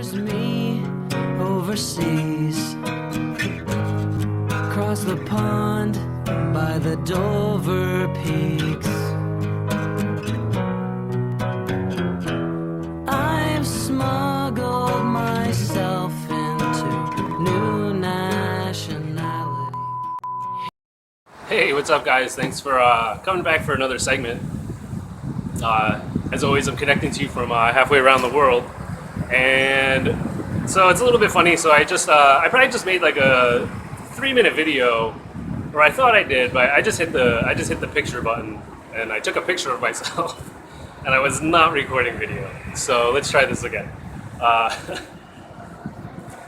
There's me overseas, across the pond by the Dover Peaks. I've smuggled myself into new nationality. Hey, what's up, guys? Thanks for coming back for another segment. As always, I'm connecting to you from halfway around the world, and so it's a little bit funny. So I probably just made like a 3-minute video, or I thought I did, but I just hit the picture button and I took a picture of myself, and I was not recording video. So let's try this again. Uh,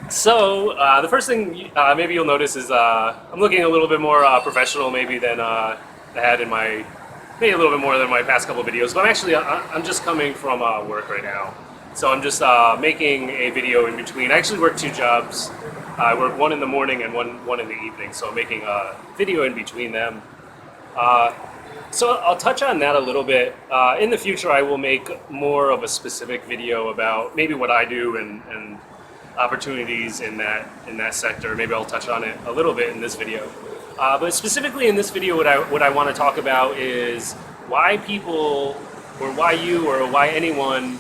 the first thing maybe you'll notice is I'm looking a little bit more professional maybe than I had in maybe a little bit more than my past couple videos. But I'm just coming from work right now. So I'm just making a video in between. I actually work 2 jobs. I work one in the morning and one in the evening. So I'm making a video in between them. So I'll touch on that a little bit. In the future, I will make more of a specific video about maybe what I do and opportunities in that sector. Maybe I'll touch on it a little bit in this video. But specifically in this video, what I want to talk about is why people, or why you, or why anyone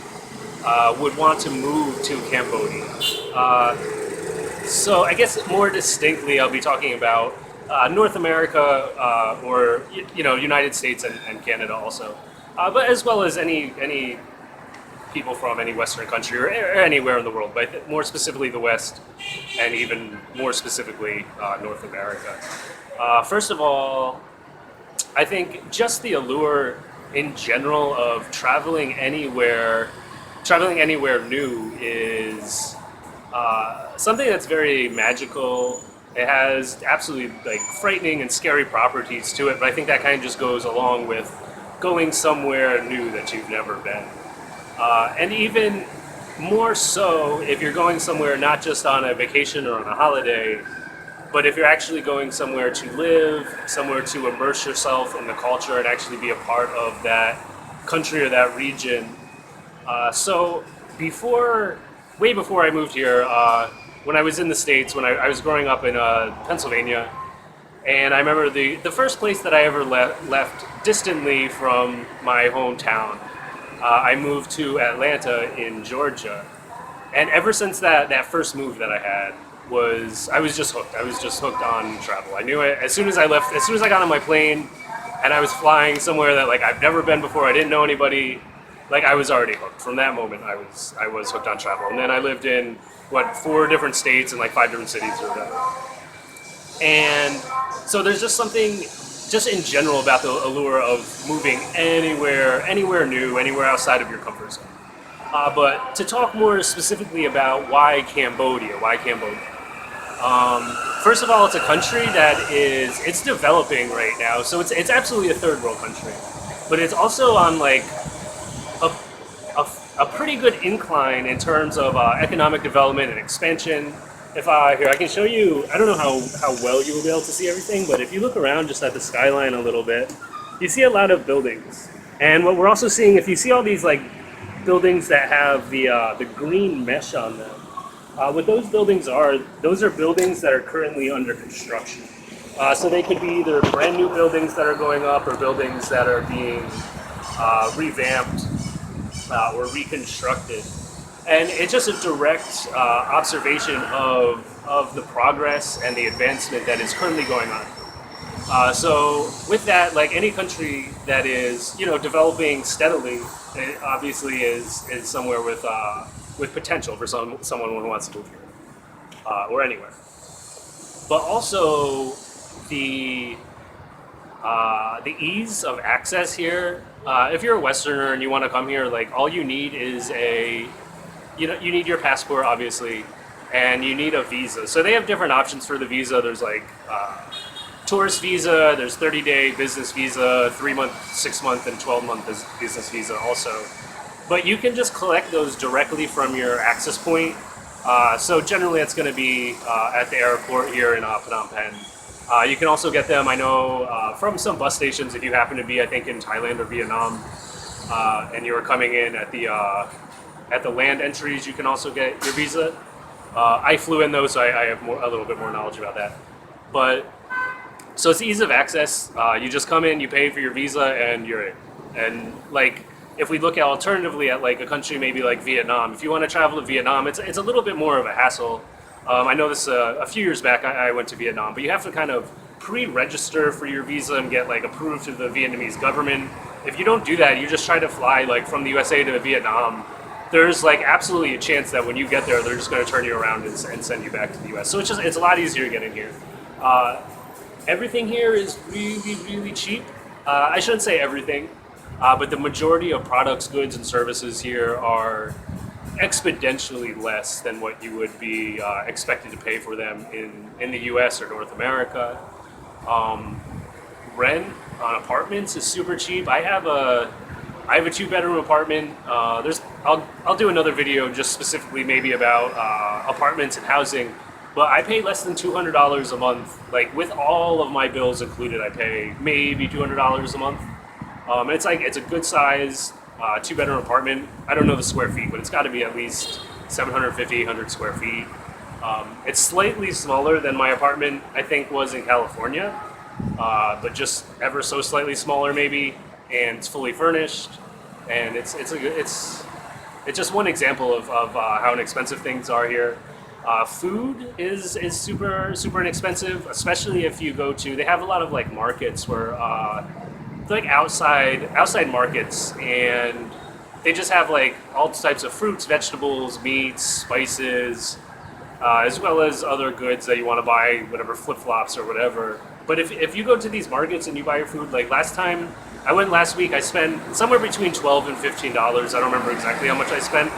would want to move to Cambodia. So I guess more distinctly, I'll be talking about North America, or United States and Canada also, but as well as any people from any Western country or anywhere in the world, but more specifically the West, and even more specifically North America. First of all, I think just the allure in general of traveling anywhere new is something that's very magical. It has absolutely like frightening and scary properties to it, but I think that kind of just goes along with going somewhere new that you've never been. And even more so if you're going somewhere not just on a vacation or on a holiday, but if you're actually going somewhere to live, somewhere to immerse yourself in the culture and actually be a part of that country or that region. So way before I moved here, when I was in the States, when I was growing up in Pennsylvania, and I remember the first place that I ever left distantly from my hometown, I moved to Atlanta in Georgia. And ever since that first move that I had, I was just hooked. I was just hooked on travel. I knew it as soon as I left, as soon as I got on my plane and I was flying somewhere that like I've never been before, I didn't know anybody, like I was already hooked. From that moment, I was hooked on travel. And then I lived in 4 different states and like 5 different cities or whatever. And so there's just something just in general about the allure of moving anywhere new, anywhere outside of your comfort zone. But to talk more specifically about why Cambodia? First of all, it's a country it's developing right now, so it's absolutely a third world country, but it's also on like a pretty good incline in terms of economic development and expansion. Here, I can show you, I don't know how well you will be able to see everything, but if you look around just at the skyline a little bit, you see a lot of buildings. And what we're also seeing, if you see all these like buildings that have the green mesh on them, what those buildings are, those are buildings that are currently under construction. So they could be either brand new buildings that are going up or buildings that are being revamped or reconstructed. And it's just a direct observation of the progress and the advancement that is currently going on. So with that, like any country that is developing steadily, it obviously is somewhere with potential for someone who wants to move here or anywhere. But also the ease of access here. If you're a Westerner and you want to come here, like all you need is you need your passport, obviously, and you need a visa. So they have different options for the visa. There's like tourist visa, there's 30-day business visa, 3-month, 6-month, and 12-month business visa also. But you can just collect those directly from your access point. So generally it's going to be at the airport here in Phnom Penh. You can also get them, I know, from some bus stations if you happen to be, I think, in Thailand or Vietnam, and you were coming in at the at the land entries, you can also get your visa. I flew in though, so I have a little bit more knowledge about that. But so it's ease of access. You just come in, you pay for your visa, and you're in. And like, if we look at alternatively at like a country maybe like Vietnam, if you want to travel to Vietnam, it's a little bit more of a hassle. I know this a few years back. I went to Vietnam, but you have to kind of pre-register for your visa and get like approved to the Vietnamese government. If you don't do that, you just try to fly like from the USA to Vietnam. There's like absolutely a chance that when you get there, they're just going to turn you around and send you back to the US. So it's a lot easier to get in here. Everything here is really, really cheap. I shouldn't say everything, but the majority of products, goods, and services here are exponentially less than what you would be expected to pay for them in the US or North America. Rent on apartments is super cheap. I have a 2-bedroom apartment. I'll do another video just specifically maybe about apartments and housing. But I pay less than $200 a month. Like with all of my bills included, I pay maybe $200 a month. It's a good size 2-bedroom apartment. I don't know the square feet, but it's got to be at least 750, 800 square feet. It's slightly smaller than my apartment I think was in California, but just ever so slightly smaller maybe, and it's fully furnished. And it's just one example of how inexpensive things are here. Food is super inexpensive, especially if you go to. They have a lot of like markets where like outside markets, and they just have like all types of fruits, vegetables, meats, spices, as well as other goods that you want to buy, whatever flip-flops or whatever. But if you go to these markets and you buy your food, like last time I went last week, I spent somewhere between $12 and $15. I don't remember exactly how much I spent,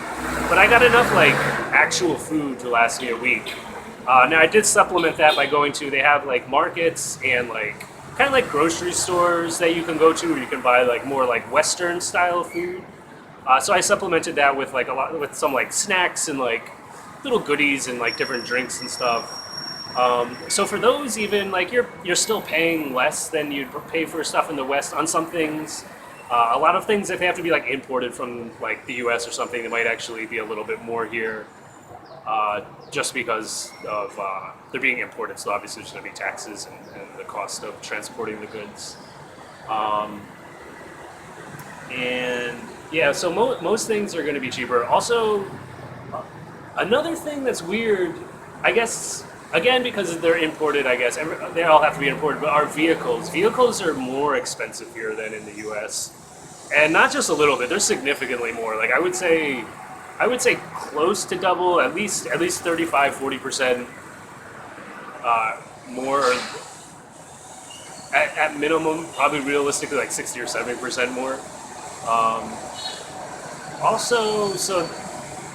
but I got enough like actual food to last me a week. Now I did supplement that by going to, they have like markets and like kind of like grocery stores that you can go to where you can buy like more like Western style food. So I supplemented that with like with some like snacks and like little goodies and like different drinks and stuff. So for those, even like you're still paying less than you'd pay for stuff in the West on some things. A lot of things, if they have to be like imported from like the US or something, they might actually be a little bit more here, just because of they're being imported. So obviously there's going to be taxes and the cost of transporting the goods. And yeah, so most things are going to be cheaper. Also, another thing that's weird, I guess. Again, because they're imported, I guess, they all have to be imported, but our vehicles. Vehicles are more expensive here than in the US. And not just a little bit, they're significantly more. Like I would say close to double, at least 35, 40% more. At minimum, probably realistically like 60 or 70% more. Also, so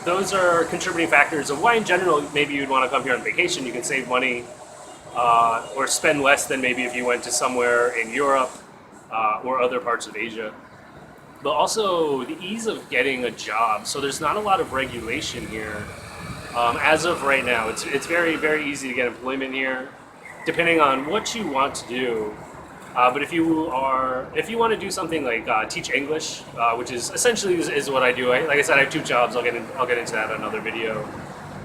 those are contributing factors of why in general maybe you'd want to come here on vacation. You can save money or spend less than maybe if you went to somewhere in Europe or other parts of Asia. But also the ease of getting a job. So there's not a lot of regulation here. As of right now, it's very, very easy to get employment here, depending on what you want to do. But if you want to do something like teach English, which is essentially is what I do. Like I said, I have 2 jobs. I'll get into that in another video.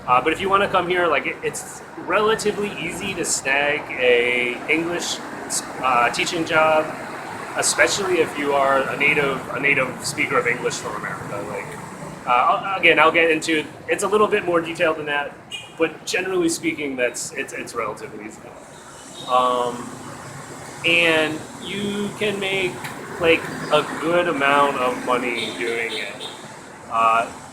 But if you want to come here, like it's relatively easy to snag a English teaching job, especially if you are a native speaker of English from America. Like I'll get into it's a little bit more detailed than that, but generally speaking, it's relatively easy. And you can make like a good amount of money doing it.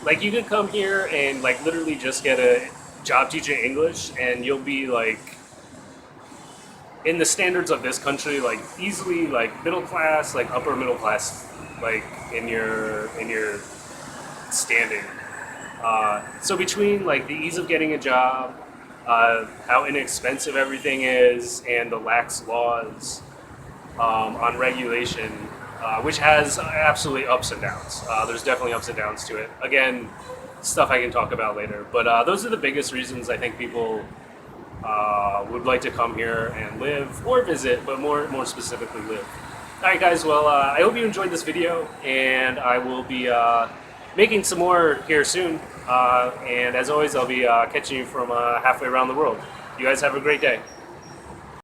Like you could come here and like literally just get a job teaching English, and you'll be like in the standards of this country, like easily like middle class, like upper middle class, like in your standing. So between like the ease of getting a job, how inexpensive everything is, and the lax laws on regulation, which has absolutely ups and downs. There's definitely ups and downs to it. Again, stuff I can talk about later. But those are the biggest reasons I think people would like to come here and live or visit, but more specifically live. All right, guys. Well, I hope you enjoyed this video, and I will be making some more here soon. And as always, I'll be catching you from halfway around the world. You guys have a great day.